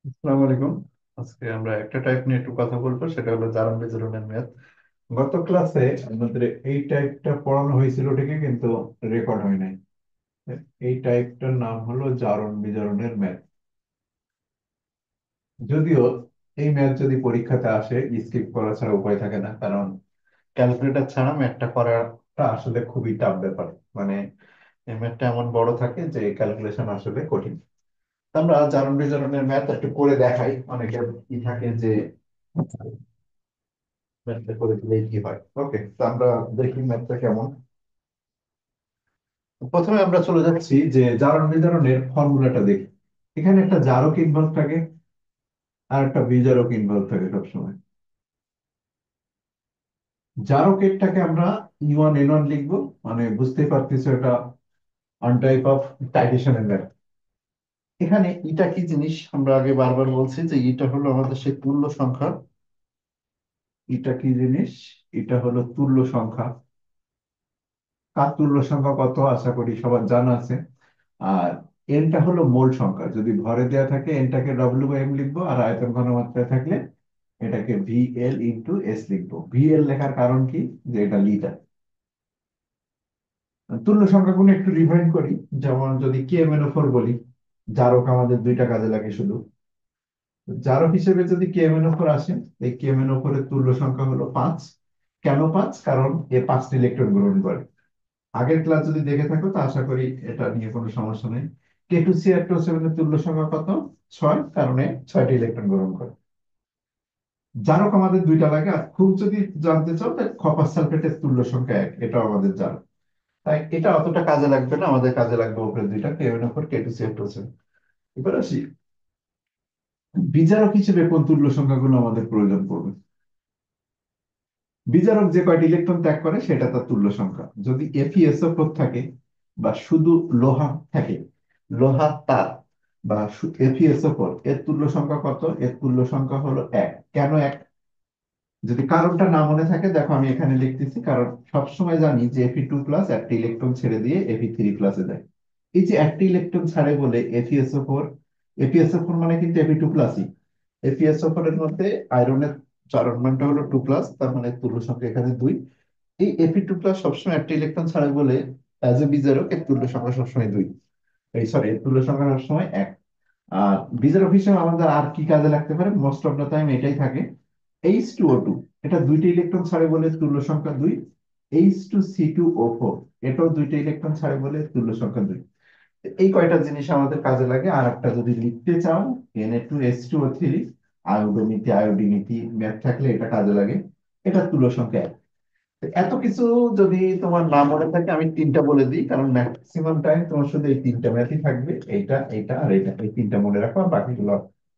আসসালামু আলাইকুম। আজকে আমরা একটা টাইপ নিয়ে একটু কথা বলবো, সেটা হলো জারণ বিজারণের ম্যাথ। গত ক্লাসে আমাদের এই টাইপটা পড়ানো হয়েছিল ঠিকই, কিন্তু রেকর্ড হয় নাই। এই টাইপটার নাম হলো জারণ বিজারণের ম্যাথ। যদিও এই ম্যাথ যদি পরীক্ষাতে আসে, স্কিপ করা ছাড়া উপায় থাকে না, কারণ ক্যালকুলেটর ছাড়া ম্যাথটা করাটা আসলে খুবই টাফ ব্যাপার। মানে এই ম্যাথটা এমন বড় থাকে যে ক্যালকুলেশন আসলে কঠিন। তো আমরা জারণ বিজারণের ম্যাথ একটু করে দেখাই। অনেকের কি থাকে যে ম্যাথটা করে দিলেই কি হয়। ওকে, তো আমরা দেখি ম্যাথটা কেমন। প্রথমে আমরা চলে যাচ্ছি যে জারণ বিজারণের ফর্মুলাটা দেখি। এখানে একটা জারক ইনভলভ থাকে আর একটা বিজারক ইনভলভ থাকে সবসময়। জারকেরটাকে আমরা E1 N1 লিখবো, মানে বুঝতেই পারতেছো এটা অন টাইপ অফ টাইটেশনের ম্যাথ। এখানে এটা কি জিনিস আমরা আগে বারবার বলছি যে এটা হলো আমাদের সেই তুল্য সংখ্যা। এটা কি জিনিস? এটা হলো তুল্য সংখ্যা। কার তুল্য সংখ্যা কত আশা করি সবার জানা আছে। আর এনটা হলো মোল সংখ্যা। যদি ভরে দেওয়া থাকে এনটাকে W/M লিখবো, আর আয়তন ঘনমাত্রায় থাকলে এটাকে VL/S লিখবো। VL লেখার কারণ কি? যে এটা লিটার। তুল্য সংখ্যাগুলো একটু রিভাইন্ড করি। যেমন যদি KMnO4 বলি, জারক আমাদের দুইটা কাজে লাগে শুধু। জারক হিসেবে যদি KMnO4 আসে, এই KMnO4 এর তুল্য সংখ্যা হলো 5। কেন 5? কারণ এ 5টি ইলেকট্রন গ্রহণ করে। আগের ক্লাস যদি দেখে থাকো তো আশা করি এটা নিয়ে কোনো সমস্যা নেই। K2Cr2O7 এর তুল্য সংখ্যা কত? 6, কারণে 6টি ইলেকট্রন গ্রহণ করে। জারক আমাদের দুইটা লাগে। আর খুব যদি জানতে চাও তাহলে কপার সালফেটের তুল্য সংখ্যা 1, এটাও আমাদের জারক। তাই এটা অতটা কাজে লাগবে না, আমাদের কাজে লাগবে উপরে দুইটা K1 K2Cr2O7। এবার আসি বিজারক হিসেবে কোন তুল্য সংখ্যাগুলো আমাদের প্রয়োজন পড়বে। বিজারক যে কয়টি ইলেকট্রন ত্যাগ করে সেটা তার তুল্য সংখ্যা। যদি FeSO4 থাকে বা শুধু লোহা থাকে, লোহা তার বা FeSO4, এর তুল্য সংখ্যা কত? এর তুল্য সংখ্যা হলো 1। কেন 1? যদি কারণটা না মনে থাকে দেখো আমি এখানে লিখতেছি, কারণ সবসময় জানি যে Fe2+ একটা ইলেকট্রন ছেড়ে দিয়ে Fe3+ যায়। এই যে একটা ইলেকট্রন ছাড়ে বলে FeSO4, FeSO4 মানে কিন্তু Fe2+ই। FeSO4 এর মধ্যে আয়রনের চারণ মানটা হলো 2+, তার মানে তুল্য সংখ্যা এখানে 2। এই Fe2+ সবসময় একটা ইলেকট্রন ছাড়ে বলে অ্যাজ এ বিজারক এর তুল্য সংখ্যা সবসময় 2। এই সরি, এর তুল্য সংখ্যা সবসময় 1। আর বিজারক হিসেবে আমাদের আর কি কাজে লাগতে পারে? মোস্ট অফ দ্য টাইম এটাই থাকে। H2O2, এটা দুইটা ইলেকট্রন ছাড়ে বলে তুল্য সংখ্যা 2। H2C2O4, এটাও দুইটা ইলেকট্রন ছাড়ে বলে তুল্য সংখ্যা 2। এই কয়টা জিনিস আমাদের কাজে লাগে। আর একটা যদি লিখতে চাও, Na2H2O3, আয়োডোনীতি আয়োডিনীতি ম্যাথ থাকলে এটা কাজে লাগে। এটা তুল্য সংখ্যা 1। এত কিছু যদি তোমার না মনে থাকে আমি তিনটা বলে দিই, কারণ ম্যাক্সিমাম টাইম তোমার শুধু এই তিনটা ম্যাথই থাকবে, এইটা এইটা আর এইটা, এই তিনটা মনে রাখো, আর বাকিগুলো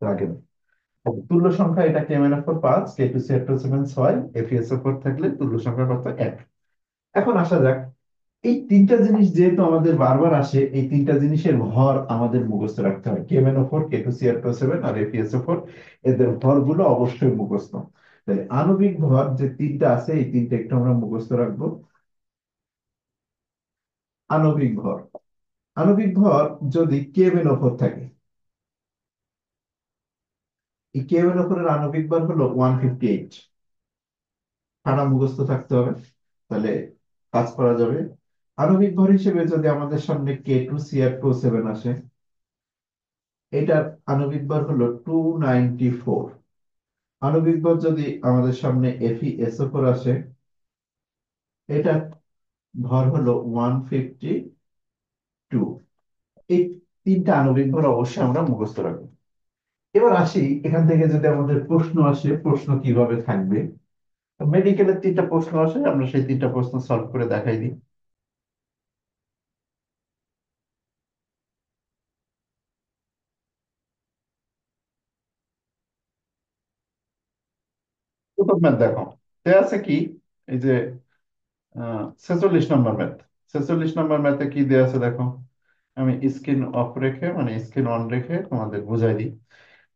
লাগে না। তুল্য সংখ্যা এটা K-4 5, K2Cr2O7 6, FeSO4 থাকলে তুল্য সংখ্যা কত? 1। এখন আসা যাক, এই তিনটা জিনিস যেহেতু আমাদের বারবার আসে, এই তিনটা জিনিসের ভর আমাদের মুখস্থ রাখতে হয়। K-4, K2Cr2O7 আর FeSO4, এদের ভরগুলো অবশ্যই মুখস্থ। তাহলে আণবিক ভর যে তিনটা আছে এই তিনটা একটু আমরা মুখস্থ রাখবো। আণবিক ভর, আণবিক ভর যদি K-4 থাকে, এই K-4 এর আণবিক ভর হলো 158। ঠান্ডা মুখস্থ থাকতে হবে, তাহলে কাজ করা যাবে। আণবিক ভর হিসেবে যদি আমাদের সামনে K2Cr2O7 আসে, এটার আণবিক ভর হলো 294। আণবিক ভর যদি আমাদের সামনে FeSO4 আসে, এটার ভর হলো 152। এই তিনটা আণবিক ভর অবশ্যই আমরা মুখস্থ রাখবো। এবার আসি, এখান থেকে যদি আমাদের প্রশ্ন আসে, প্রশ্ন কিভাবে থাকবে। মেডিকেলের তিনটা প্রশ্ন আসে, আমরা সেই তিনটা প্রশ্ন সলভ করে দেখাই দিই। প্রথম ম্যাথ দেখো, তে আছে কি? এই যে 46 নম্বর ম্যাথ। 46 নম্বর ম্যাথে কি দেয়া আছে দেখো। আমি স্ক্রিন অফ রেখে, মানে স্ক্রিন অন রেখে তোমাদের বুঝাই দিই।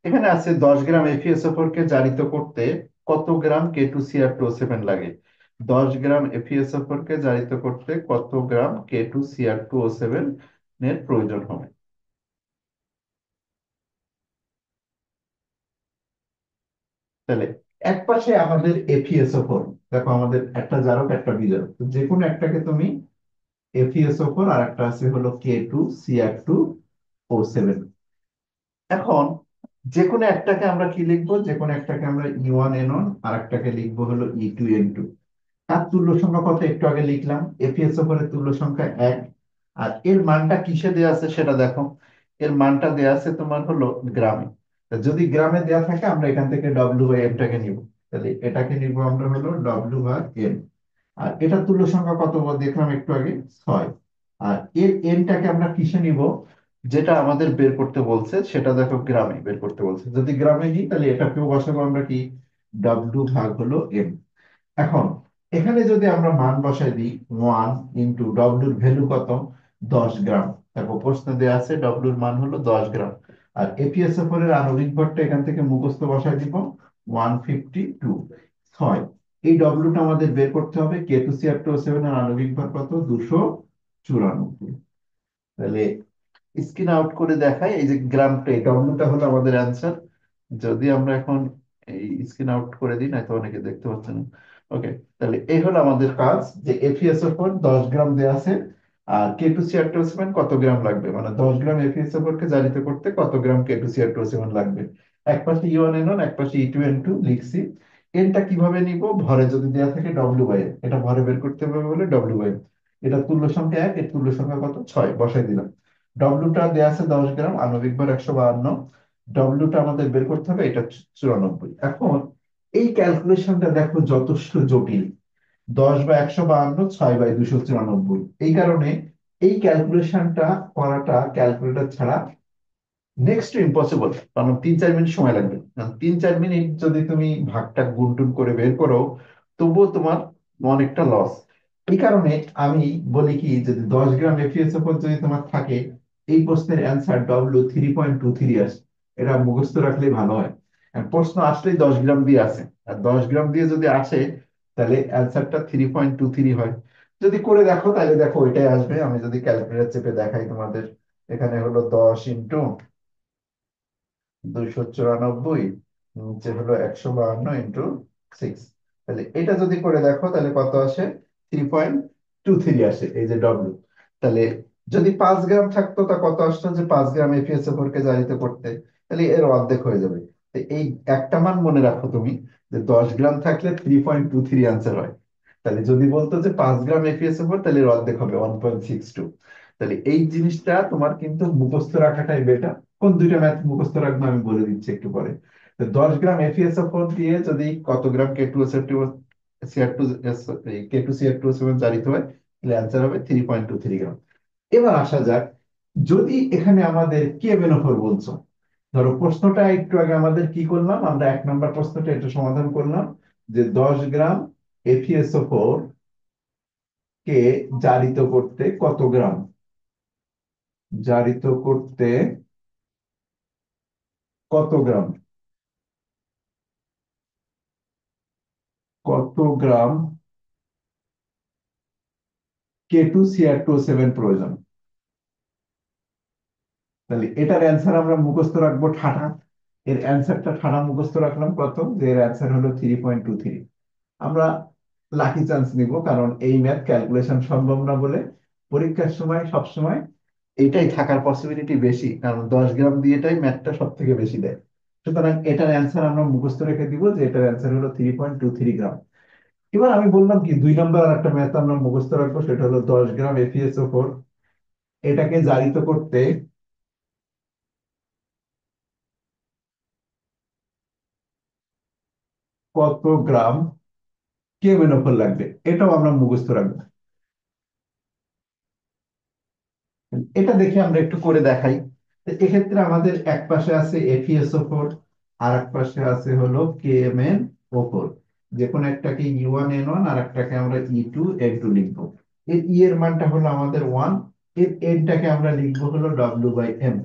এখানে আছে 10 গ্রাম FeSO4 কে জারিত করতে কত গ্রাম K2Cr2O7 লাগে। 10 গ্রাম FeSO4 কে জারিত করতে কত গ্রাম K2Cr2O7 এর প্রয়োজন হবে। তাহলে এক পাশে আমাদের এফিএসও ফোর, দেখো আমাদের একটা জারক একটা বিজারক, তো যে কোনো একটাকে তুমি এফিএসও ফোর, আর একটা আছে হলো K2Cr2O7। এখন যে কোনো একটাকে আমরা কি লিখবো, যে কোনো একটাকে আমরা E1N1, আর একটাকে লিখবো হলো E2N2। তার তুল্য সংখ্যা কত একটু আগে লিখলাম, এফিএসও ফোর এর তুল্য সংখ্যা 1। আর এর মানটা কিসে দেয়া আছে সেটা দেখো, এর মানটা দেয়া আছে তোমার হলো গ্রামে। তা যদি গ্রামে দেয়া থাকে আমরা এখান থেকে W/M টাকে নিব। তাহলে এটাকে নিব আমরা হলো W/M। আর এটা তুল্য সংখ্যা কত দেখলাম একটু আগে, 6। আর এর এনটাকে আমরা কিসে নিব, যেটা আমাদের বের করতে বলছে সেটা দেখো গ্রামে বের করতে বলছে, যদি গ্রামে নিই তাহলে এটাকেও বসাবো আমরা কি, W/M। এখন এখানে যদি আমরা মান বসাই দিই, 1 × ভ্যালু কত, 10 গ্রাম। দেখো প্রশ্ন দেওয়া আছে ডব্লিউর মান হলো 10 গ্রাম। আর এপিএসএফ এর আণবিক ভরটা এখান থেকে মুখস্থ বসাই দিব, 152। 6, এই ডব্লিউটা আমাদের বের করতে হবে, K2Cr2O7 এর আণবিক ভর কত, 294। তাহলে স্ক্রিন আউট করে দেখাই, এই যে গ্রামটা, এই ডব্লিউটা হলো আমাদের অ্যান্সার। যদি আমরা এখন এই স্ক্রিন আউট করে দিই, না তো অনেকে দেখতে পাচ্ছে না। ওকে, তাহলে এই হলো আমাদের কাজ, যে এফিএসও ফোর 10 গ্রাম দেওয়া আছে, আর K2Cr2O7 কত গ্রাম লাগবে, মানে 10 গ্রাম এফিএসও ফোর কে জারিত করতে কত গ্রাম K2Cr2O7 লাগবে। এক পাশে E1N1, এক পাশে E2N2 লিখছি। এনটা কিভাবে নিব, ভরে যদি দেওয়া থাকে W/M, এটা ভরে বের করতে হবে বলে W/M। এটা তুল্য সংখ্যা 1, এর তুল্য সংখ্যা কত, 6, বসাই দিলাম। ডব্লিউটা দেওয়া আছে 10 গ্রাম, আণবিক ভর 152। ডব্লিউটা আমাদের বের করতে হবে, এটা 94। এখন এই ক্যালকুলেশনটা দেখো যথেষ্ট জটিল, 10/152, 6/294। এই কারণে এই ক্যালকুলেশনটা করাটা ক্যালকুলেটর ছাড়া নেক্সট টু ইম্পসিবল, কারণ 3-4 মিনিট সময় লাগবে। কারণ 3-4 মিনিট যদি তুমি ভাগটা গুনটুন করে বের করো, তবুও তোমার অনেকটা লস। এই কারণে আমি বলি কি, যদি 10 গ্রাম এফিএস উপর যদি তোমার থাকে, এই প্রশ্নের অ্যান্সার W3.23 আসে। এটা মুখস্থ রাখলেই ভালো হয়। আর প্রশ্ন আসলেই 10 গ্রাম দিয়ে আসে, আর 10 গ্রাম দিয়ে যদি আসে তাহলে অ্যান্সারটা 3.23 হয়। যদি করে দেখো তাহলে দেখো ওইটাই আসবে। আমি যদি ক্যালকুলেটর চেপে দেখাই তোমাদের, এখানে হলো 10 × 294, নিচে হলো 152 × 6। তাহলে এটা যদি করে দেখো তাহলে কত আসে, 3.23 আসে, এই যে ডব্লিউ। তাহলে যদি 5 গ্রাম থাকতো তা কত আসতো, যে 5 গ্রাম এফিএসএফোর কে জারিত করতে, তাহলে এর অর্ধেক হয়ে যাবে। তো এই একটা মান মনে রাখো তুমি, যে 10 গ্রাম থাকলে 3.23 আনসার হয়। তাহলে যদি বলতো যে 5 গ্রাম এফিএসএফোর, তাহলে এর অর্ধেক হবে 1.62। তাহলে এই জিনিসটা তোমার কিন্তু মুখস্থ রাখাটাই বেটার। কোন দুইটা ম্যাথ মুখস্থ রাখবো আমি বলে দিচ্ছি একটু পরে। তো 10 গ্রাম এফিএসও4 দিয়ে যদি কত গ্রাম K2Cr2O7 জারিত হয়, তাহলে অ্যান্সার হবে 3.23 গ্রাম। এবার আসা যাক, যদি এখানে আমাদের K-বেনোফোর বলছো, ধরো প্রশ্নটা একটু আগে আমাদের কি করলাম, আমরা 1 নম্বর প্রশ্নটা এটা সমাধান করলাম, যে 10 গ্রাম এফিএসও4 কে জারিত করতে কত গ্রাম, জারিত করতে কত গ্রাম, কত গ্রাম K2Cr2O7 প্রয়োজন। তাহলে এটার অ্যান্সার আমরা মুখস্থ রাখবো ঠাটা। এর অ্যান্সারটা ঠাটা মুখস্থ রাখলাম কত, যে এর অ্যান্সার হলো 3.23। আমরা লাকি চান্স নিব, কারণ এই ম্যাথ ক্যালকুলেশন সম্ভব না বলে পরীক্ষার সময় সব সময় এইটাই থাকার পসিবিলিটি বেশি, কারণ 10 গ্রাম দিয়ে এটাই ম্যাথটা সব থেকে বেশি দেয়। সুতরাং এটার অ্যান্সার আমরা মুখস্থ রেখে দিব, যে এটার অ্যান্সার হলো 3.23 গ্রাম। এবার আমি বললাম কি, 2 নম্বর আর একটা ম্যাথ আমরা মুখস্থ রাখবো, সেটা হলো 10 গ্রাম এফিএসও4 এটাকে জারিত করতে কত গ্রাম K-বেনোফোর লাগবে, এটাও আমরা মুখস্থ রাখবো। এটা দেখে আমরা একটু করে দেখাই। তো এক্ষেত্রে আমাদের এক পাশে আছে এফিএসও4, আর এক পাশে আছে হলো KMnO4। যে কোনো একটাকে U1N1, আর একটাকে আমরা E2N2 লিখবো। এর ই এর মানটা হলো আমাদের 1, এর এনটাকে আমরা লিখবো হলো W/M।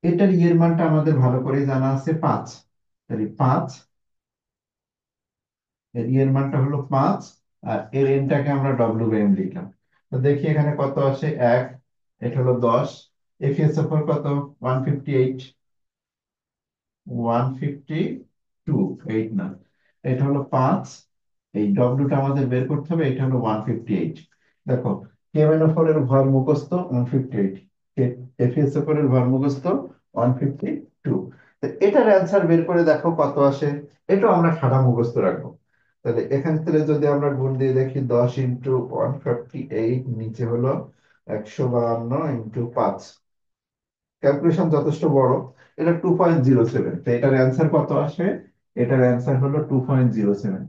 এটার ই এর মানটা আমাদের ভালো করে জানা আছে 5। তাহলে 5, এর ই এর মানটা হলো 5, আর এর এনটাকে আমরা W/M লিখলাম। তো দেখি এখানে কত আসে, 1, এটা হলো 10, এফিএসও ফোর কত, 158, 158। টু, এইট না, এটা হলো 5। এই ডব্লিউটা আমাদের বের করতে হবে, এটা হলো 158। দেখো, কেএমএনও4 এর ভর মুখস্থ 158, এফএসও4 এর ভর মুখস্থ 152। তো এটার অ্যান্সার বের করে দেখো কত আসে। এটা আমরা সাদা মুখস্থ রাখবো। তাহলে এখান থেকে যদি আমরা গুণ দিয়ে দেখি, 10 × 158, নিচে হলো 152 × 5। ক্যালকুলেশন যথেষ্ট বড়। এটা 2.07, তো এটার অ্যান্সার কত আসে? এটার অ্যান্সার হলো 2.07।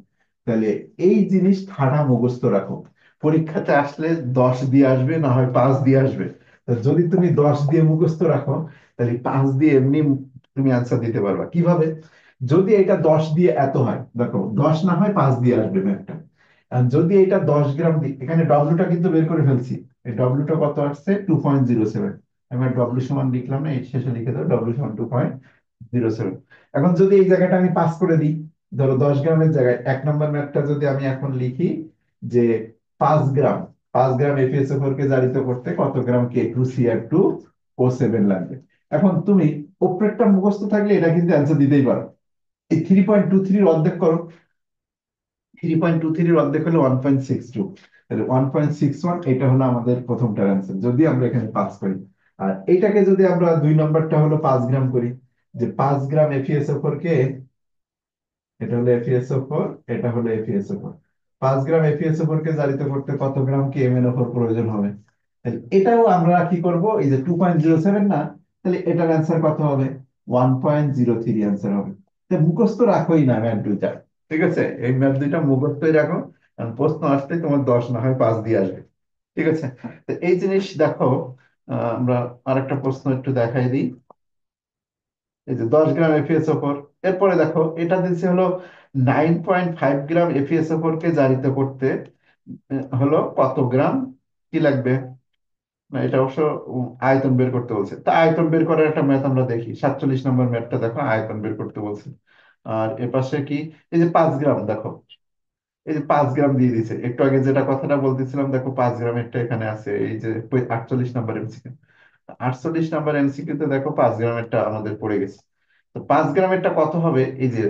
তাহলে এই জিনিস ঠাড়া মুখস্থ রাখো। পরীক্ষাতে আসলে 10 দিয়ে আসবে, না হয় 5 দিয়ে আসবে। তো যদি তুমি 10 দিয়ে মুখস্থ রাখো, তাহলে 5 দিয়ে এমনি তুমি অ্যান্সার দিতে পারবা কিভাবে? যদি এটা 10 দিয়ে এত হয়, দেখো 10 না হয় 5 দিয়ে আসবে ম্যাথটা। আর যদি এটা 10 গ্রাম এখানে ডব্লিউটা কিন্তু বের করে ফেলছি। এই ডব্লিউটা কত আসছে? 2.07। আমি ডব্লিউ সমান লিখলাম না, এই শেষে লিখে দাও ডব্লিউ সমান 2.07। এখন যদি এই জায়গাটা আমি পাস করে দিই, ধরো 10 গ্রামের জায়গায় 1 নম্বর ম্যাথটা যদি আমি এখন লিখি যে 5 গ্রাম, 5 গ্রাম এফিএসও4 কে জারিত করতে কত গ্রাম K2CR2O7 লাগবে। এখন তুমি উপরেরটা মুখস্থ থাকলে এটা কিন্তু অ্যান্সার দিতেই পারো। এই 3.23 অর্ধেক করো। 3.23 অর্ধেক হলো 1.62। তাহলে 1.61, এটা হলো আমাদের প্রথমটার অ্যান্সার যদি আমরা এখানে পাস করি। আর এইটাকে যদি আমরা 2 নম্বরটা হলো 5 গ্রাম করি, যে 5 গ্রাম এফিএসও4 কে, এটা হলো এফিএসও4, এটা হলো এফিএসও4, 5 গ্রাম এফিএসও4 কে জারিত করতে কত গ্রাম কেএমএনও4 প্রয়োজন হবে? তাহলে এটাও আমরা কি করব, এই যে 2.07 না, তাহলে এটার অ্যান্সার কত হবে? 1.03 অ্যান্সার হবে। তো মুখস্থ রাখোই না ম্যাথ দুইটা। ঠিক আছে, এই ম্যাথ দুইটা মুখস্থই রাখো, কারণ প্রশ্ন আসলে তোমার 10 না হয় 5 দিয়ে আসবে। ঠিক আছে, তো এই জিনিস দেখো। আমরা আরেকটা প্রশ্ন একটু দেখাই দিই। এই যে 10 গ্রাম এফিএসও4, এরপরে দেখো এটা দিচ্ছে হলো 9.5 গ্রাম এফিএসও4 কে জারিত করতে হলো কত গ্রাম কি লাগবে? না, এটা অবশ্য আয়তন বের করতে বলছে। তা আয়তন বের করার একটা ম্যাথ আমরা দেখি, 47 নম্বর ম্যাথটা দেখো, আয়তন বের করতে বলছে। আর এপাশে কি, এই যে 5 গ্রাম দেখো, এই যে 5 গ্রাম দিয়ে দিছে। একটু আগে যেটা কথাটা বলতেছিলাম, দেখো 5 গ্রাম একটা এখানে আছে, এই যে 48 নম্বর এমসিকিউ। 48 নম্বর এমসিকিউতে দেখো 5 গ্রামেরটা আমাদের পড়ে গেছে। তো 5 গ্রামেরটা কত হবে? এই যে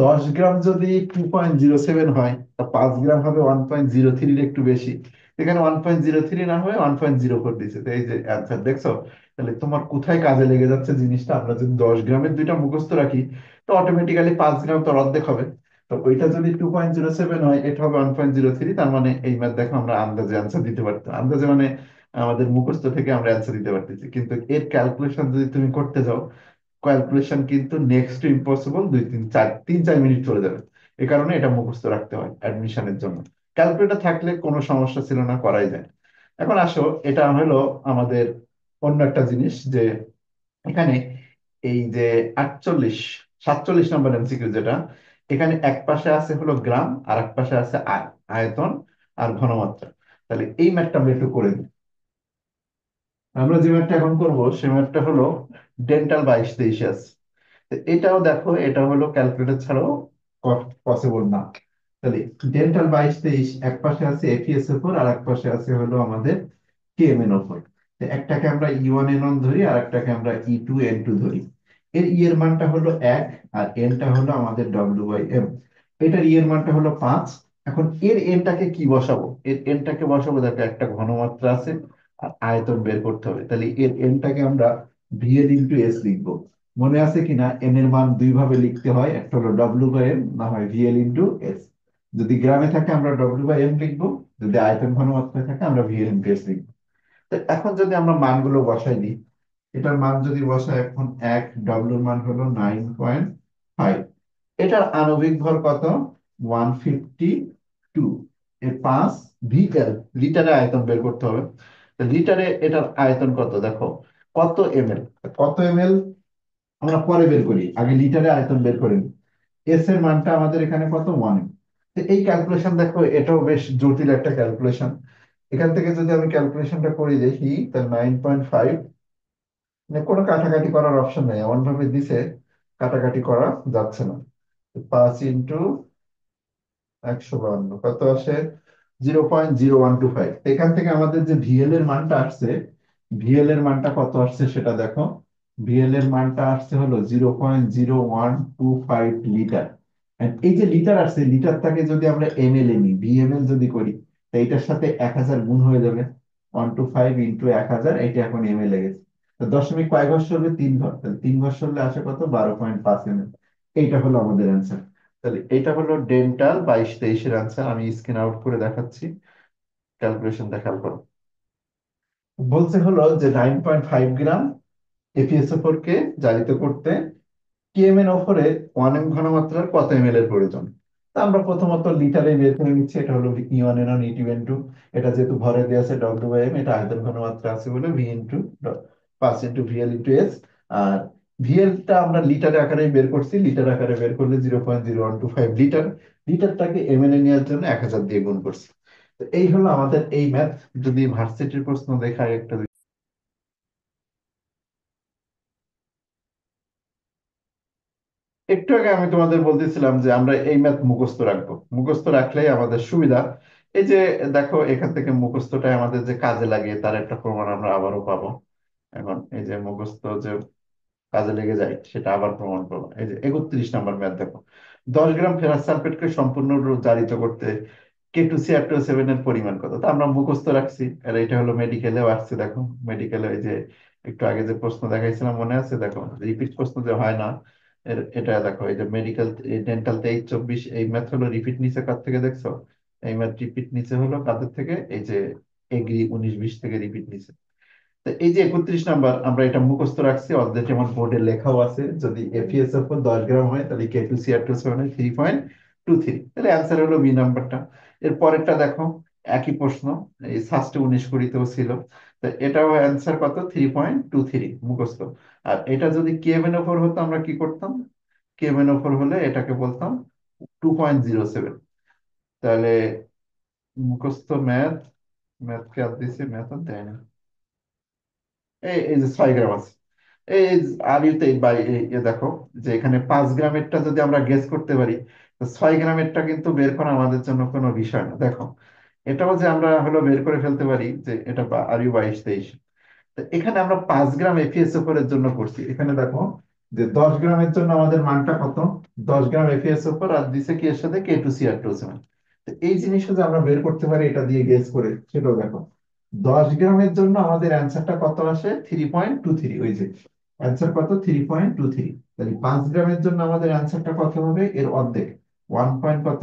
10 গ্রাম যদি 2.07 হয়, তা 5 গ্রাম হবে 1.03 একটু বেশি। এখানে 1.03 না হয়ে 1.04 দিচ্ছে। তো এই যে অ্যান্সার দেখছো। তাহলে তোমার কোথায় কাজে লেগে যাচ্ছে জিনিসটা? আমরা যদি 10 গ্রামের দুইটা মুখস্থ রাখি, তো অটোমেটিক্যালি 5 গ্রাম তো অর্ধেক হবে। তো ওইটা যদি 2.07 হয়, এটা হবে 1.03। তার মানে এই ম্যাথ দেখো আমরা আন্দাজে অ্যান্সার দিতে পারতাম। আন্দাজে মানে আমাদের মুখস্থ থেকে আমরা অ্যান্সার দিতে পারতেছি, কিন্তু এর ক্যালকুলেশন যদি তুমি করতে যাও, ক্যালকুলেশন কিন্তু নেক্সট টু ইম্পসিবল, 3-4 মিনিট চলে যাবে। এই কারণে এটা মুখস্থ রাখতে হয় অ্যাডমিশনের জন্য। ক্যালকুলেটর থাকলে কোনো সমস্যা ছিল না, করাই যায়। এখন আসো, এটা হলো আমাদের অন্য একটা জিনিস, যে এখানে এই যে 47 নম্বর এমসিকিউ যেটা, এখানে এক পাশে আছে হলো গ্রাম, আর এক পাশে আছে আয়তন আর ঘনমাত্রা। তাহলে এই ম্যাথটা আমরা একটু করে দিই। আমরা যে ম্যাথটা এখন করব সে ম্যাথটা হলো ডেন্টাল 22-23 আছে। তো এটাও দেখো, এটা হলো ক্যালকুলেটর ছাড়াও পসিবল না। তাহলে ডেন্টাল 22-23, এক পাশে আছে এফিএসও4 আর এক পাশে আছে হলো আমাদের কেএমএনও4। একটাকে আমরা E1N1 ধরি, আর একটাকে আমরা E2N2 ধরি। এর এর মানটা হলো 1, আর এনটা হলো আমাদের W/M। এটার এর মানটা হলো 5। এখন এর এনটাকে কি বসাবো? এর এনটাকে বসাবো, দেখো একটা ঘনমাত্রা আছে আর আয়তন বের করতে হবে। তাহলে এর এনটাকে আমরা VL/S লিখবো। মনে আছে কিনা, এন এর মান দুই ভাবে লিখতে হয়, একটা হলো W/M, না হয় VL/S। যদি গ্রামে থাকে আমরা W/M লিখবো, যদি আয়তন ঘনমাত্রায় থাকে আমরা VL/S লিখবো। তো এখন যদি আমরা মানগুলো বসাই দিই, এটার মান যদি বসাই, এখন 1, ডব্লিউর মান হলো 9.5, এটার আণবিক ভর কত? 152। এর 5 লিটার, লিটারে আয়তন বের করতে হবে। তো লিটারে এটার আয়তন কত দেখো, কত এমএল, কত এমএল আমরা পরে বের করি, আগে লিটারে আয়তন বের করে নিই। এস এর মানটা আমাদের এখানে কত? 1। তো এই ক্যালকুলেশন দেখো, এটাও বেশ জটিল একটা ক্যালকুলেশন। এখান থেকে যদি আমি ক্যালকুলেশনটা করি দেখি, তাহলে 9.5, মানে কোনো কাটাকাটি করার অপশন নেই, এমন ভাবে দিছে কাটাকাটি করা যাচ্ছে না। 5 × 152 কত আসে? 0.0125। এখান থেকে আমাদের যে ভিএল এর মানটা আসছে, ভিএল এর মানটা কত আসছে সেটা দেখো, ভিএল এর মানটা আসছে হলো 0.0125 লিটার। এই যে লিটার আসছে, লিটারটাকে যদি আমরা এমএল এ নিই, ভিএমএল যদি করি, তো এইটার সাথে 1000 গুণ হয়ে যাবে। 125 × 1000, এটা এখন এমএল এ গেছে। তো দশমিক কয় ঘর সরবে? 3 ঘর। তাহলে 3 ঘর সরলে আসে কত? 12.5 এমএল। এইটা হলো আমাদের অ্যান্সার। তাহলে এইটা হলো ডেন্টাল 22-23-এর অ্যান্সার। আমি স্ক্রিন আউট করে দেখাচ্ছি, ক্যালকুলেশন দেখার পর। বলছে হলো যে 9.5 গ্রাম এপিএসও4 কে জারিত করতে কেএমএন অফরে 1 এম ঘনমাত্রার কত এমএল এর প্রয়োজন? তা আমরা প্রথমত লিটারে বের করে নিচ্ছি। এটা হলো E1 N1 E2 N2। এটা যেহেতু ভরে দেওয়া আছে W/M, এটা আয়তন ঘনমাত্রা আছে বলে V ইন্টু 5 × VL × S। আর ভিএল টা আমরা লিটার আকারে বের করছি, লিটার আকারে বের করলে 0.0125 লিটার। লিটারটাকে এমএল এ নেওয়ার জন্য 1000 দিয়ে গুণ করছি। তো এই হলো আমাদের এই ম্যাথ। যদি ভার্সিটির প্রশ্ন দেখায় একটা, একটু আগে আমি তোমাদের বলতেছিলাম যে আমরা এই ম্যাথ মুখস্থ রাখবো, মুখস্থ রাখলেই আমাদের সুবিধা। এই যে দেখো, এখান থেকে মুখস্থটাই আমাদের যে কাজে লাগে তার একটা প্রমাণ আমরা আবারও পাবো। এখন এই যে মুখস্থ যে কাজে লেগে যায় সেটা আবার প্রমাণ পাবো। এই যে 31 নম্বর ম্যাথ দেখো, 10 গ্রাম ফেরাস সালফেটকে সম্পূর্ণ জারিত করতে K2CR2O7 এর পরিমাণ কত? তা আমরা মুখস্থ রাখছি। আর এটা হলো মেডিকেলেও আসছে, দেখো মেডিকেলে এই যে একটু আগে যে প্রশ্ন দেখাইছিলাম মনে আছে? দেখো রিপিট প্রশ্ন যে হয় না, এটা দেখো, এই যে মেডিকেল ডেন্টাল 23-24, এই ম্যাথ হলো রিপিট নিচে কার থেকে দেখছো? এই ম্যাথ রিপিট নিচে হলো কাদের থেকে? এই যে এগ্রি 19-20 থেকে রিপিট নিচে। তো এই যে 31 নাম্বার আমরা এটা মুখস্থ রাখছি, অর্ধেক যেমন বোর্ডে লেখাও আছে। যদি এফিএসএফ 10 গ্রাম হয় তাহলে K2CR2O7 3.23, তাহলে অ্যান্সার হলো বি নাম্বারটা। এর পরেরটা দেখো, একই প্রশ্ন, এই সাস্টে 19-20তেও ছিল। তো এটাও অ্যান্সার কত? 3.23 মুখস্থ। আর এটা যদি কেএমএন/ওপর হতো আমরা কি করতাম? কেএমএন/ওপর হলে এটাকে বলতাম 2.07। তাহলে মুখস্থ ম্যাথ, ম্যাথ কে আর দিছে? ম্যাথ আর দেয় না। এই যে 6 গ্রাম আছে। এই আর ইউতে দেখো যে এখানে 5 গ্রামেরটা যদি আমরা গেস করতে পারি, তো 6 গ্রামেরটা কিন্তু বের করা আমাদের জন্য কোনো বিষয় না। দেখো এটাও যে আমরা হলো বের করে ফেলতে পারি, যে এটা আর ইউ 22-23। তো এখানে আমরা 5 গ্রাম এফিএসও এর জন্য করছি। এখানে দেখো যে 10 গ্রামের জন্য আমাদের মানটা কত? 10 গ্রাম এফিএসও আর দিছে কি এর সাথে? K2CR2O7। তো এই জিনিসটা যে আমরা বের করতে পারি এটা দিয়ে গেস করে, সেটাও দেখো। 10 গ্রামের জন্য আমাদের অ্যান্সারটা কত আসে? 3.23। ওই যে অ্যান্সার কত? 3.23। তাহলে 5 গ্রামের জন্য আমাদের অ্যান্সারটা কত হবে? এর অর্ধেক, 1 পয়েন্ট কত?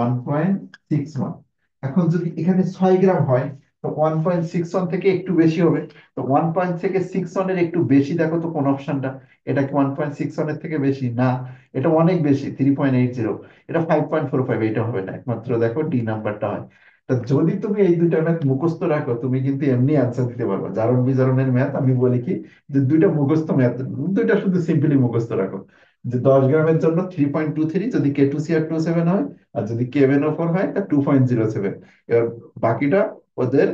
1.61। এখন যদি এখানে 6 গ্রাম হয়, তো 1.61 থেকে একটু বেশি হবে। তো 1.61 এর একটু বেশি দেখো তো কোন অপশনটা? এটা কি 1.61 এর থেকে বেশি? না, এটা অনেক বেশি, 3.80। এটা 5.45, এটা হবে না, একমাত্র দেখো ডি নাম্বারটা হয়। তা যদি তুমি এই দুইটা ম্যাথ মুখস্থ রাখো, তুমি কিন্তু এমনি অ্যান্সার দিতে পারবে। জারণ বিজারণের ম্যাথ আমি বলি কি, যে দুইটা মুখস্থ ম্যাথ, দুইটা শুধু সিম্পলি মুখস্থ রাখো। যে 10 গ্রামের জন্য 3.23 যদি K2CR2O7 হয়, আর যদি KMNO4 হয় তা 2.07। এবার বাকিটা ওদের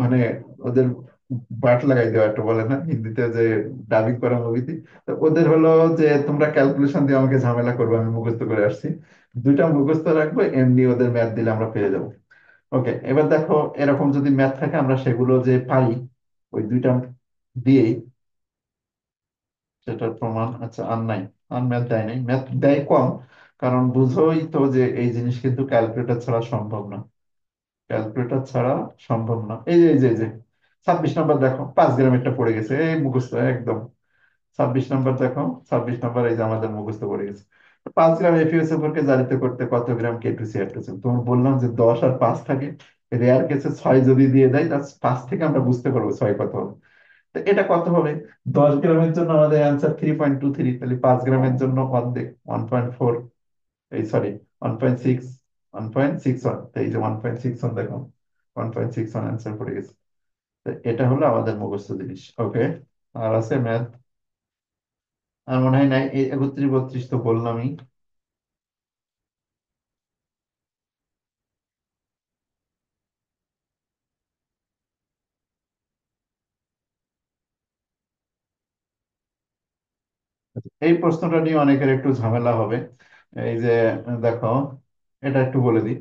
মানে ওদের বাট লাগাই দেওয়া, একটা বলে না হিন্দিতে, যে ডাবিং করা মুভিতে। তো ওদের হলো যে তোমরা ক্যালকুলেশন দিয়ে আমাকে ঝামেলা করবে, আমি মুখস্থ করে আসছি। দুইটা মুখস্থ রাখবো, এমনি ওদের ম্যাথ দিলে আমরা পেয়ে যাবো। ওকে, এবার দেখো এরকম যদি ম্যাথ থাকে আমরা সেগুলো যে পাই ওই দুইটা দিয়েই, সেটার প্রমাণ। আচ্ছা, আর নাই, আর ম্যাথ দেয় নাই, ম্যাথ দেয় কম। কারণ বুঝোই তো যে এই জিনিস কিন্তু ক্যালকুলেটর ছাড়া সম্ভব না, ক্যালকুলেটর ছাড়া সম্ভব না। এই যে 26 নম্বর দেখো, 5 গ্রামেরটা পড়ে গেছে, এই মুখস্থ একদম। 26 নম্বর দেখো, 26 নম্বর এই যে আমাদের মুখস্থ পড়ে গেছে। 5 গ্রাম এফিএসএফোর কে জারিত করতে কত গ্রাম K2CR2? তোমার বললাম যে 10 আর 5 থাকে, রেয়ার কেসে 6 যদি দিয়ে দেয়, তার 5 থেকে আমরা বুঝতে পারবো 6 কত হবে। তো এটা কত হবে? 10 গ্রামের জন্য আমাদের অ্যান্সার 3.23। তাহলে 5 গ্রামের জন্য অর্ধেক, 1.4, এই সরি 1.6, 1.61। এই যে 1.61 দেখো, 1.61 অ্যান্সার পড়ে গেছে। তো এটা হলো আমাদের মুখস্থ জিনিস। ওকে, আর আছে ম্যাথ? আর মনে হয় নাই। এই 31-32 তো বললামই। এই প্রশ্নটা নিয়ে অনেকের একটু ঝামেলা হবে। এই যে দেখো, এটা একটু বলে দিই,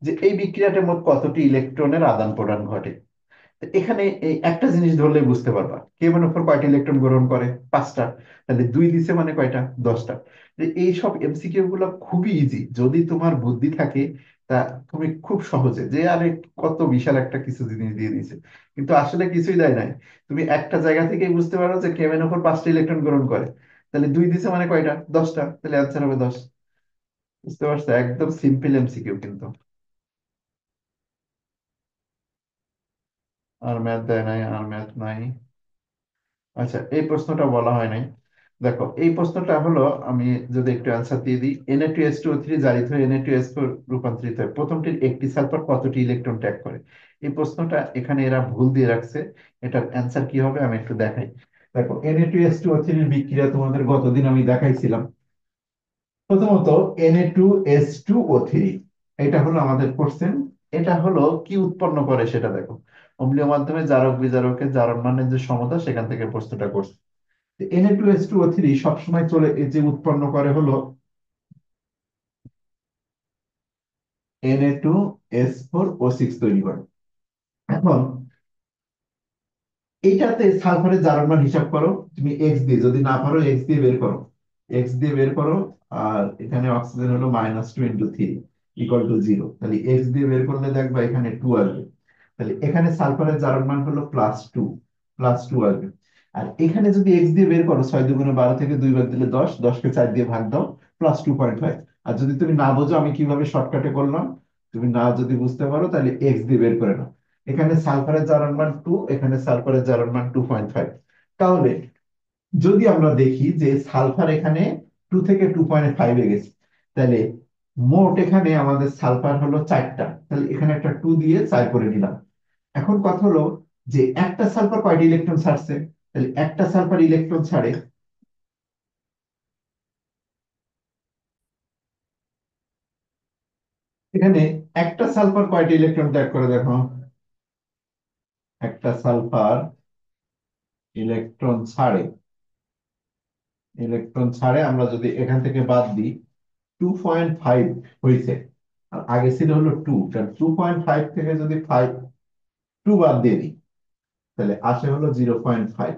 যে এই বিক্রিয়াতে মোট কতটি ইলেকট্রনের আদান প্রদান ঘটে? এখানে এই একটা জিনিস ধরলে বুঝতে পারবা K1 কয়টা ইলেকট্রন গ্রহণ করে, 5টা। তাহলে 2 দিছে মানে কয়টা, 10টা। এই সব এমসিকিউ গুলো খুবই ইজি যদি তোমার বুদ্ধি থাকে। তা তুমি খুব সহজে যে আরে কত বিশাল একটা কিছু জিনিস দিয়ে দিছে, কিন্তু আসলে কিছুই দেয় নাই। তুমি একটা জায়গা থেকেই বুঝতে পারো যে K1 5টা ইলেকট্রন গ্রহণ করে। তাহলে 2 দিছে মানে কয়টা, 10টা, তাহলে অ্যান্সার হবে 10। বুঝতে পারছো, একদম সিম্পল এমসিকিউ কিন্তু। আর ম্যাথ দেয় নাই, আর ম্যাথ নাই। আচ্ছা, এই প্রশ্নটা বলা হয় নাই। দেখো এই প্রশ্নটা হলো, আমি যদি একটু অ্যান্সার দিয়ে দিই, Na2S2O3 জারিত হয়ে Na2S4 রূপান্তরিত হয়, প্রথমটির একটি সালফার কতটি ইলেকট্রন ত্যাগ করে? এই প্রশ্নটা এখানে এরা ভুল দিয়ে রাখছে। এটার অ্যান্সার কি হবে আমি একটু দেখাই। দেখো Na2S2O3 এর বিক্রিয়া তোমাদের গতদিন আমি দেখাইছিলাম। প্রথমত Na2S2O3, এটা হলো আমাদের কোশ্চেন। এটা হলো কি উৎপন্ন করে সেটা দেখো। অম্লীয় মাধ্যমে জারক বিজারকের জারণমানের যে সমতা, সেখান থেকে প্রশ্নটা করছে। Na2S2O3 সবসময় চলে এই যে উৎপন্ন করে হলো Na2S4O6 তৈরি করে। এখন এইটাতে সালফারের জারণ মান হিসাব করো তুমি এক্স দিয়ে, যদি না পারো এক্স দিয়ে বের করো। এক্স দিয়ে বের করো। আর এখানে অক্সিজেন হলো -2 × 3 = 0, তাহলে এক্স দিয়ে বের করলে দেখবা এখানে 2 আসবে। তাহলে এখানে সালফারের জারণ মান হলো +2, +2 আসবে। আর এখানে যদি এক্স দিয়ে বের করো, 6 × 2 = 12, থেকে 2 বাদ দিলে 10, 10কে 4 দিয়ে ভাগ দাও, +2.5। আর যদি তুমি না বোঝো আমি কিভাবে শর্টকাটে করলাম, তুমি না যদি বুঝতে পারো তাহলে এক্স দিয়ে বের করে নাও। এখানে সালফারের জারণ মান 2, এখানে সালফারের জারণ মান 2.5। তাহলে যদি আমরা দেখি যে সালফার এখানে 2 থেকে 2.5 গেছে, তাহলে মোট এখানে আমাদের সালফার হলো 4টা, তাহলে এখানে একটা 2 দিয়ে 4 করে নিলাম। এখন কথা হলো যে একটা সালফার কয়টা ইলেকট্রন ছাড়ছে, তাহলে একটা সালফার ইলেকট্রন ছাড়ে। এখানে একটা সালফার কয়টা ইলেকট্রন ত্যাগ করে দেখো। একটা সালফার ইলেকট্রন ছাড়ে আমরা যদি এখান থেকে বাদ দিই, 2.5 হয়েছে। আর আগে ছিল হলো 2, 2.5 থেকে যদি 2 বাদ দিয়ে দিই, তাহলে আসে হলো 0.5।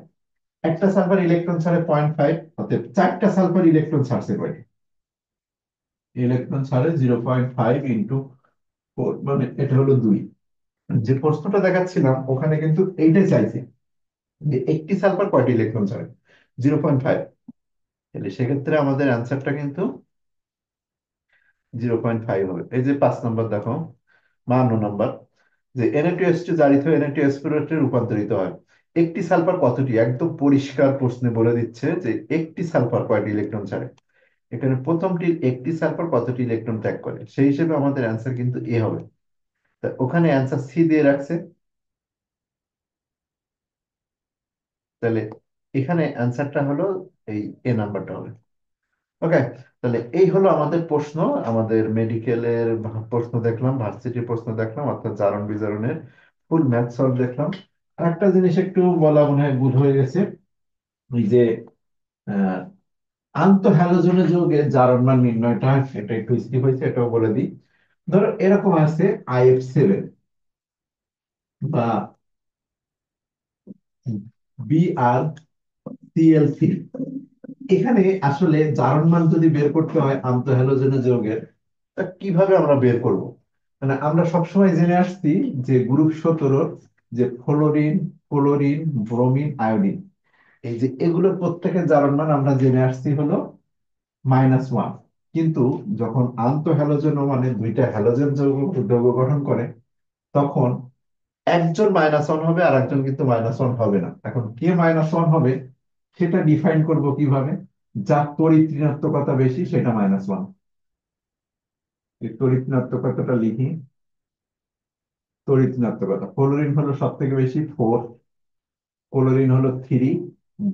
একটা সালফার ইলেকট্রন ছাড়ে 0.5, অতএব 4টা সালফার ইলেকট্রন ছাড়ছে কয়টা, ইলেকট্রন ছাড়ে 0.5 × 4, মানে এটা হলো 2। যে প্রশ্নটা দেখাচ্ছিলাম ওখানে কিন্তু এইটাই চাইছে যে একটি সালফার কয়টি ইলেকট্রন ছাড়ে, 0.5। তাহলে সেক্ষেত্রে আমাদের অ্যান্সারটা কিন্তু 0.5 হবে। এই যে 5 নম্বর দেখো, 52 নম্বর, যে Na2S2 জারিত হয়ে Na2S4 এ রূপান্তরিত হয়, একটি সালফার কতটি, একদম পরিষ্কার প্রশ্নে বলে দিচ্ছে যে একটি সালফার কয়টি ইলেকট্রন ছাড়ে। এখানে প্রথমটির একটি সালফার কতটি ইলেকট্রন ত্যাগ করে, সেই হিসেবে আমাদের অ্যান্সার কিন্তু এ হবে। তা ওখানে অ্যান্সার সি দিয়ে রাখছে, তাহলে এখানে অ্যান্সারটা হলো এই এ নাম্বারটা হবে। ওকে, তাহলে এই হলো আমাদের প্রশ্ন। আমাদের মেডিকেলের প্রশ্ন দেখলাম, ভার্সিটির প্রশ্ন দেখলাম, অর্থাৎ জারণ বিজারণের ফুল ম্যাথ সলভ দেখলাম। আর একটা জিনিস একটু বলা মনে হয় ভুল হয়ে গেছে, ওই যে আহ আন্তঃহ্যালোজেনের যৌগের জারণ মান নির্ণয়টা, এটা একটু স্কিপ হয়েছে, এটাও বলে দিই। ধরো এরকম আছে IF7 বা BrCl3। এখানে আসলে জারণ মান যদি বের করতে হয় আন্তঃহ্যালোজেনের যৌগের, তা কিভাবে আমরা বের করব? মানে আমরা সবসময় জেনে আসছি যে গ্রুপ 17, যে ফ্লোরিন, ক্লোরিন, ব্রোমিন, আয়োডিন, এই যে এগুলোর প্রত্যেকের জারণ মান আমরা জেনে আসছি হলো -1। কিন্তু যখন আন্তঃহ্যালোজেন মানে দুইটা হ্যালোজেন যৌগ যৌগ গঠন করে, তখন একজন -1 হবে আর একজন কিন্তু -1 হবে না। এখন কে -1 হবে সেটা ডিফাইন করব কিভাবে? যার তড়িৎ ঋণাত্মকতা বেশি সেটা -1। এই তড়িৎ ঋণাত্মকতাটা লিখি। তড়িৎ ঋণাত্মকতা, ফ্লোরিন হলো সব থেকে বেশি 4, ক্লোরিন হলো 3,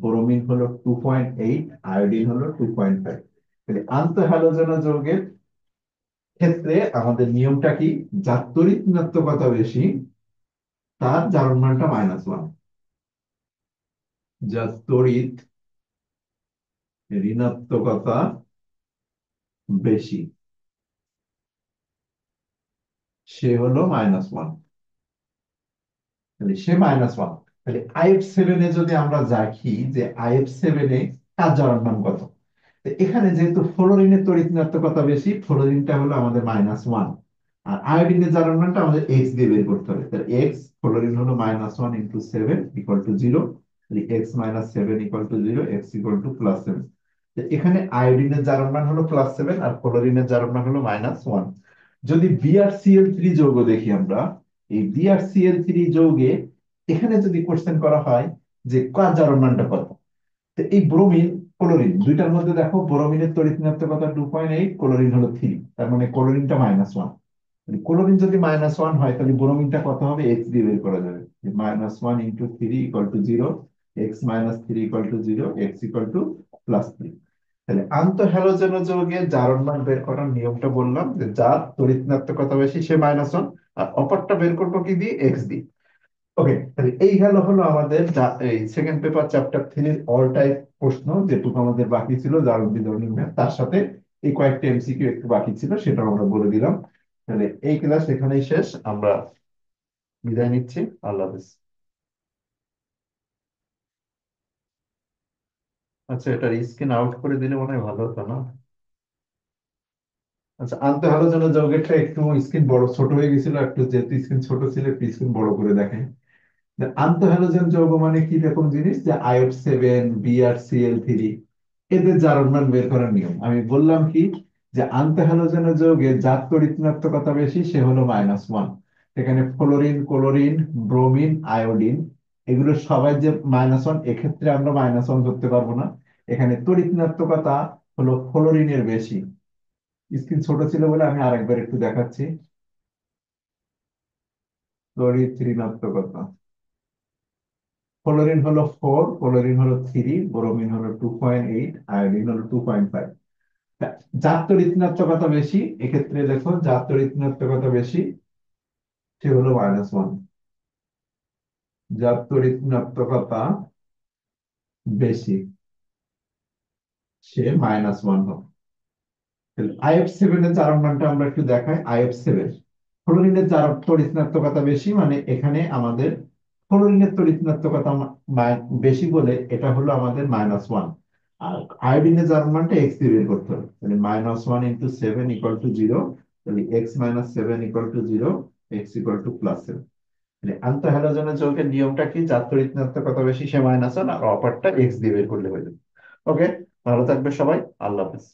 ব্রোমিন হলো 2.8, আয়োডিন হলো 2.5। তাহলে আন্তঃহ্যালোজেন যৌগের ক্ষেত্রে আমাদের নিয়মটা কি? যার তড়িৎ ঋণাত্মকতা বেশি তার জারণ মানটা -1। যার তড়িৎ ঋণাত্মকতা বেশি সে হলো -1। তাহলে সে -1। তাহলে IF7 এ যদি আমরা দেখি যে IF7 এ কাজ জারণ মান কত, তো এখানে যেহেতু ফ্লোরিনের তড়িৎ ঋণাত্মকতা বেশি, ফ্লোরিনটা হলো আমাদের -1, আর আয়োডিনের জারণ মানটা আমাদের এক্স দিয়ে বের করতে হবে। তাহলে এক্স, ফ্লোরিন হলো -1 × 7 = 0। তাহলে x - 7 = 0, x = +7। এখানে আয়োডিনের জারণ মান হলো +7 আর ফ্লোরিনের জারণ মান হলো -1। যদি BrCl3 যৌগ দেখি আমরা, এই BrCl3 যৌগে এখানে যদি কোশ্চেন করা হয় যে কাজ জারণ মানটা কত, তো এই ব্রোমিন ক্লোরিন দুইটার মধ্যে দেখো ব্রোমিনের তড়িৎ ঋণাত্মকতা 2.8, ক্লোরিন হলো 3, তার মানে ক্লোরিনটা -1। ক্লোরিন যদি -1 হয় তাহলে ব্রোমিনটা কত হবে, এক্স দিয়ে বের করা যাবে। -1 × 3 = 0, x - 3 = 0, x = +3। তাহলে আন্তঃহ্যালোজেন যৌগের জারণ মান বের করার নিয়মটা বললাম, যে যার তড়িৎ ঋণাত্মকতা বেশি সে -1, আর অপরটা বের করবো কি দিয়ে, এক্স দিয়ে। ওকে, তাহলে এই হলো আমাদের এই second paper chapter 3 all type প্রশ্ন যেটুকু আমাদের বাকি ছিল জারণ বিতরণী ম্যাথ, তার সাথে এই কয়েকটা এমসিকিউ একটু বাকি ছিল, সেটাও আমরা বলে দিলাম। তাহলে এই ক্লাস এখানেই শেষ, আমরা বিদায় নিচ্ছি। আল্লাহ হাফেজ। আচ্ছা, এটার স্ক্রিন আউট করে দিলে মনে হয় ভালো হতো না? আচ্ছা, আন্তঃহ্যালোজেন যৌগেরটা একটু স্ক্রিন বড় ছোট হয়ে গেছিল, একটু যেহেতু স্ক্রিন ছোট ছিল একটু স্ক্রিন বড় করে দেখেন। আন্তঃহ্যালোজেন যৌগ মানে কি রকম জিনিস, যে IF7, BrCl3, এদের জারণ মান বের করার নিয়ম আমি বললাম কি, যে আন্তঃহ্যালোজেন যৌগে যার তড়িৎ ঋণাত্মকতা বেশি সে হলো -1। এখানে ফ্লোরিন, ক্লোরিন, ব্রোমিন, আয়োডিন, এগুলো সবাই যে -1, এক্ষেত্রে আমরা -1 ধরতে পারবো না। এখানে তড়িৎ ঋণাত্মকতা হলো ফ্লোরিনের বেশি। স্ক্রিন ছোট ছিল বলে আমি আরেকবার একটু দেখাচ্ছি। তড়িৎ ঋণাত্মকতা, ফ্লোরিন হলো 4, ক্লোরিন হলো 3, ব্রোমিন হলো 2.8, আয়োডিন হলো 2.5। যার তড়িৎ ঋণাত্মকতা বেশি, এক্ষেত্রে দেখো যার তড়িৎ ঋণাত্মকতা বেশি সে হলো -1। যার তড়িৎ ঋণাত্মকতা বেশি সে -1 হবে। IF7 এর জারণ মানটা আমরা একটু দেখাই। IF7, ফ্লোরিনের তড়িৎ ঋণাত্মকতা বেশি, মানে এখানে আমাদের ফ্লোরিনের তড়িৎ ঋণাত্মকতা বেশি বলে এটা হলো আমাদের -1। আর আয়োডিনের জারণ মানটা এক্স দিয়ে বের করতে হবে। তাহলে -1 × 7 = 0, তাহলে x - 7 = 0, x = +7। মানে আন্তঃহ্যালোজেনের যৌগের নিয়মটা কি, যার তড়িৎ ঋণাত্মকতা বেশি সে -1, আর অপরটা এক্স দিয়ে বের করলে হয়ে যাবে। ওকে, ভালো থাকবে সবাই। আল্লাহ হাফেজ।